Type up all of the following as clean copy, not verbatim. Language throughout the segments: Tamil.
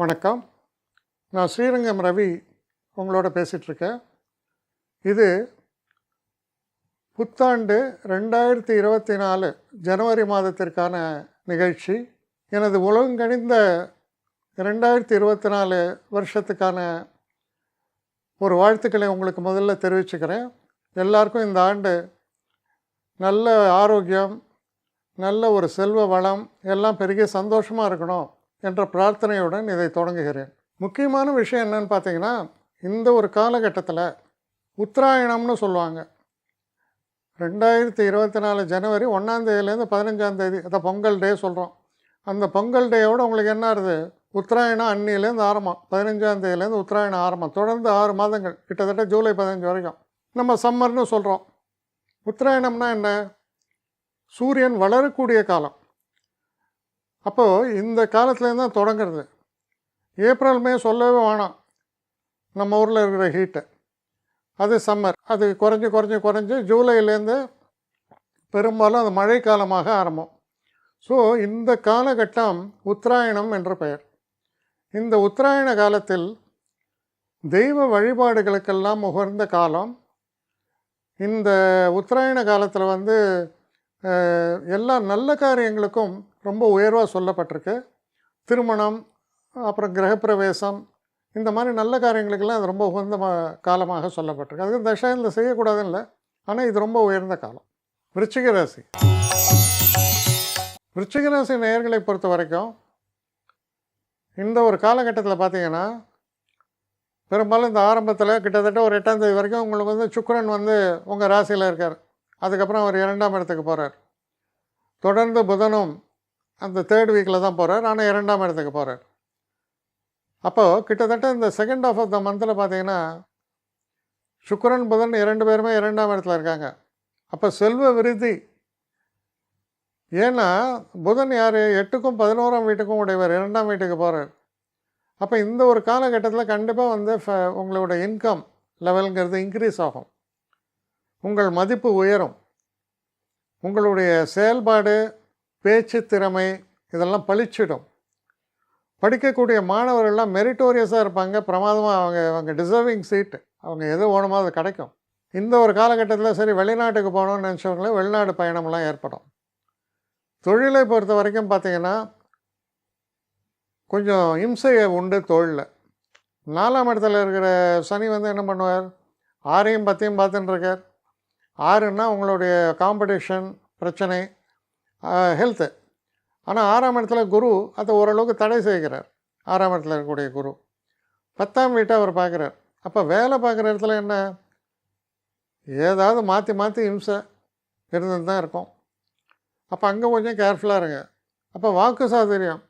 வணக்கம். நான் ஸ்ரீரங்கம் ரவி உங்களோட பேசிகிட்ருக்கேன். இது புத்தாண்டு 2024 ஜனவரி மாதத்திற்கான நிகழ்ச்சி. எனது உலகங்கணிந்த 2024 வருஷத்துக்கான ஒரு வாழ்த்துக்களை உங்களுக்கு முதல்ல தெரிவிச்சுக்கிறேன். எல்லாருக்கும் இந்த ஆண்டு நல்ல ஆரோக்கியம், நல்ல ஒரு செல்வ வளம் எல்லாம் பெருகி சந்தோஷமாக இருக்கணும் என்ற பிரார்த்தனையுடன் இதை தொடங்குகிறேன். முக்கியமான விஷயம் என்னன்னு பார்த்தீங்கன்னா, இந்த ஒரு காலகட்டத்தில் உத்தராயணம்னு சொல்லுவாங்க. 2024 ஜனவரி 1ஆம் தேதியிலேருந்து 15ஆம் தேதி அதை பொங்கல் டே சொல்கிறோம். அந்த பொங்கல் டேயோடு உங்களுக்கு என்ன ஆகுது, உத்தராயணம் அன்னியிலேருந்து ஆரம்பம். 15ஆம் தேதியிலேருந்து உத்தராயணம் ஆரம்பம். தொடர்ந்து 6 மாதங்கள், கிட்டத்தட்ட ஜூலை 15 வரைக்கும் நம்ம சம்மர்னு சொல்கிறோம். உத்தராயணம்னா என்ன? சூரியன் வளரக்கூடிய காலம். அப்போது இந்த காலத்துலேருந்து தான் தொடங்கிறது. ஏப்ரல் மே சொல்லவே வேணாம், நம்ம ஊரில் இருக்கிற ஹீட்டு. அது சம்மர். அது குறைஞ்சி ஜூலையிலேருந்து பெரும்பாலும் அது மழை காலமாக ஆரம்பம். ஸோ இந்த காலகட்டம் உத்தராயணம் என்ற பெயர். இந்த உத்தராயண காலத்தில் தெய்வ வழிபாடுகளுக்கெல்லாம் உகந்த காலம். இந்த உத்தராயண காலத்தில் எல்லா நல்ல காரியங்களுக்கும் ரொம்ப உயர்வாக சொல்லப்பட்டிருக்கு. திருமணம், அப்புறம் கிரகப்பிரவேசம், இந்த மாதிரி நல்ல காரியங்களுக்கெல்லாம் அது ரொம்ப உகந்த காலமாக சொல்லப்பட்டிருக்கு. அதுக்கு தசையில் செய்யக்கூடாதுன்னு இல்லை, ஆனால் இது ரொம்ப உயர்ந்த காலம். விருச்சிக ராசி. விருச்சிக ராசி நேயர்களை பொறுத்த வரைக்கும் இந்த ஒரு காலகட்டத்தில் பார்த்தீங்கன்னா, பெரும்பாலும் இந்த ஆரம்பத்தில் கிட்டத்தட்ட ஒரு 8ஆம் தேதி வரைக்கும் உங்களுக்கு சுக்கிரன் உங்கள் ராசியில் இருக்கார். அதுக்கப்புறம் அவர் 2ஆம் இடத்துக்கு போகிறார். தொடர்ந்து புதனும் அந்த 3rd வீக்கில் தான் போகிறார், ஆனால் 2ஆம் இடத்துக்கு போகிறார். அப்போது கிட்டத்தட்ட இந்த செகண்ட் ஆஃப் ஆஃப் த மந்தில் பார்த்தீங்கன்னா, சுக்கிரன் புதன் 2 பேருமே 2ஆம் இடத்துல இருக்காங்க. அப்போ செல்வ விருத்தி. ஏன்னா புதன் யார், 8க்கும் 11ஆம் வீட்டுக்கும் உடையவர், 2ஆம் வீட்டுக்கு போகிறார். அப்போ இந்த ஒரு காலகட்டத்தில் கண்டிப்பாக உங்களோட இன்கம் லெவலுங்கிறது இன்க்ரீஸ் ஆகும். உங்கள் மதிப்பு உயரும். உங்களுடைய செயல்பாடு, பேச்சு திறமை இதெல்லாம் பளிச்சிடும். படிக்கக்கூடிய மாணவர்கள்லாம் மெரிட்டோரியஸாக இருப்பாங்க. பிரமாதமாக அவங்க டிசர்விங் சீட்டு, அவங்க எது வேணுமோ அது கிடைக்கும். இந்த ஒரு காலகட்டத்தில் சரி வெளிநாட்டுக்கு போகணும்னு நினச்சவங்களே வெளிநாடு பயணம்லாம் ஏற்படும். தொழிலை பொறுத்த வரைக்கும் பார்த்திங்கன்னா கொஞ்சம் இம்சையை உண்டு தொழிலில். 4ஆம் இடத்துல இருக்கிற சனி என்ன பண்ணுவார், 6ஐயும் 10ஐயும் பார்த்துட்டு இருக்கார். 6ன்னா உங்களுடைய காம்படிஷன் பிரச்சனை, ஹெல்த்து. ஆனால் 6ஆம் இடத்துல குரு அதை ஓரளவுக்கு தடை செய்கிறார். 6ஆம் இடத்துல இருக்கக்கூடிய குரு 10ஆம் வீட்டை அவர் பார்க்குறார். அப்போ வேலை பார்க்குற இடத்துல என்ன, ஏதாவது மாற்றி மாற்றி இம்சை இருந்துட்டு தான் இருக்கும். அப்போ அங்கே கொஞ்சம் கேர்ஃபுல்லாக இருங்க. அப்போ வாக்கு சாதுரியம்,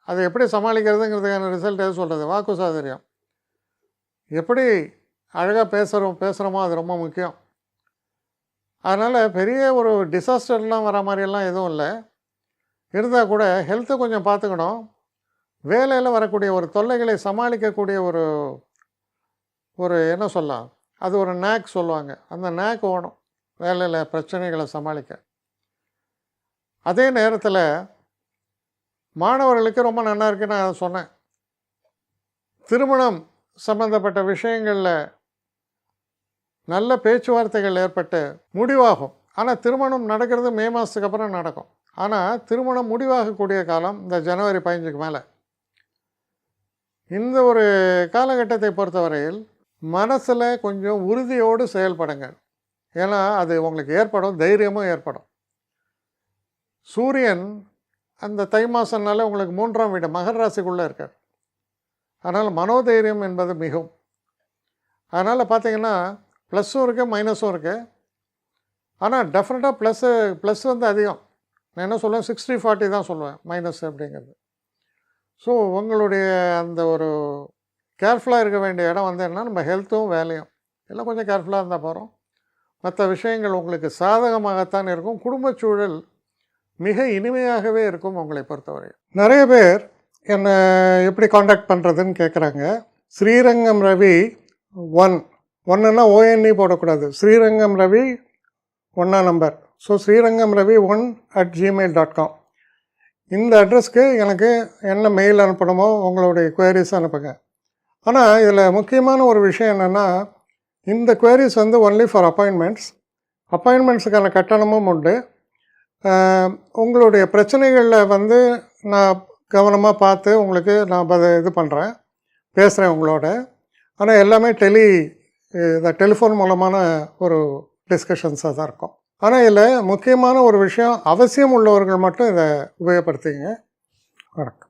அதை எப்படி சமாளிக்கிறதுங்கிறதுக்கான ரிசல்ட் எது சொல்கிறது, வாக்கு சாதுரியம். எப்படி அழகாக பேசுகிறோமோ அது ரொம்ப முக்கியம். அதனால் பெரிய ஒரு டிசாஸ்டர்லாம் வர மாதிரியெல்லாம் எதுவும் இல்லை. இருந்தால் கூட ஹெல்த்தை கொஞ்சம் பார்த்துக்கணும். வேலையில் வரக்கூடிய ஒரு தொல்லைகளை சமாளிக்கக்கூடிய ஒரு என்ன சொல்லலாம், அது ஒரு நேக் சொல்லுவாங்க. அந்த நேக் வேணும் வேலையில் பிரச்சனைகளை சமாளிக்க. அதே நேரத்தில் மாணவர்களுக்கு ரொம்ப நல்லா இருக்குன்னு நான் சொன்னேன். திருமணம் சம்பந்தப்பட்ட விஷயங்களில் நல்ல பேச்சுவார்த்தைகள் ஏற்பட்டு முடிவாகும். ஆனால் திருமணம் நடக்கிறது மே மாதத்துக்கு அப்புறம் நடக்கும். ஆனால் திருமணம் முடிவாகக்கூடிய காலம் இந்த ஜனவரி 15க்கு மேலே. இந்த ஒரு காலகட்டத்தை பொறுத்தவரையில் மனசில் கொஞ்சம் உறுதியோடு செயல்படுங்க. ஏன்னா அது உங்களுக்கு ஏற்படும், தைரியமும் ஏற்படும். சூரியன் அந்த தை மாதம்னால உங்களுக்கு 3ஆம் வீடு மகர ராசிக்குள்ளே இருக்கார். அதனால் மனோதைரியம் என்பது மிகும். அதனால் பார்த்திங்கன்னா ப்ளஸ்ஸும் இருக்குது, மைனஸும் இருக்குது. ஆனால் டெஃபினட்டாக ப்ளஸ் அதிகம். நான் என்ன சொல்லுவேன், 60-40 தான் சொல்லுவேன் மைனஸ் அப்படிங்கிறது. ஸோ உங்களுடைய அந்த ஒரு கேர்ஃபுல்லாக இருக்க வேண்டிய இடம் என்னன்னா, நம்ம ஹெல்த்தும் வேலையும் எல்லாம் கொஞ்சம் கேர்ஃபுல்லாக இருந்தால் போகிறோம். மற்ற விஷயங்கள் உங்களுக்கு சாதகமாகத்தான் இருக்கும். குடும்பச் சூழல் மிக இனிமையாகவே இருக்கும் உங்களை பொறுத்தவரை. நிறைய பேர் என்னை எப்படி காண்டாக்ட் பண்ணுறதுன்னு கேட்குறாங்க. ஸ்ரீரங்கம் ரவி 1ன்னா ONE போடக்கூடாது, ஸ்ரீரங்கம் ரவி 1ஆம் number. So Srirangam Ravi 1@gmail.com. இந்த அட்ரஸ்க்கு எனக்கு என்ன மெயில் அனுப்பணுமோ உங்களுடைய குவேரிஸ் அனுப்புங்க. ஆனால் இதில் முக்கியமான ஒரு விஷயம் என்னென்னா, இந்த குவேரிஸ் வந்து ஒன்லி ஃபார் அப்பாயின்மெண்ட்ஸ். அப்பாயின்மெண்ட்ஸுக்கான கட்டணமும் உண்டு. உங்களுடைய பிரச்சனைகளில் வந்து நான் கவனமாக பார்த்து உங்களுக்கு நான் இது பண்ணுறேன், பேசுகிறேன் உங்களோட. ஆனால் எல்லாமே டெலிஃபோன் மூலமான ஒரு டிஸ்கஷன்ஸாக தான் இருக்கும். ஆனால் இதில் முக்கியமான ஒரு விஷயம், அவசியம் உள்ளவர்கள் மட்டும் இதை உபயோகப்படுத்திங்க. வணக்கம்.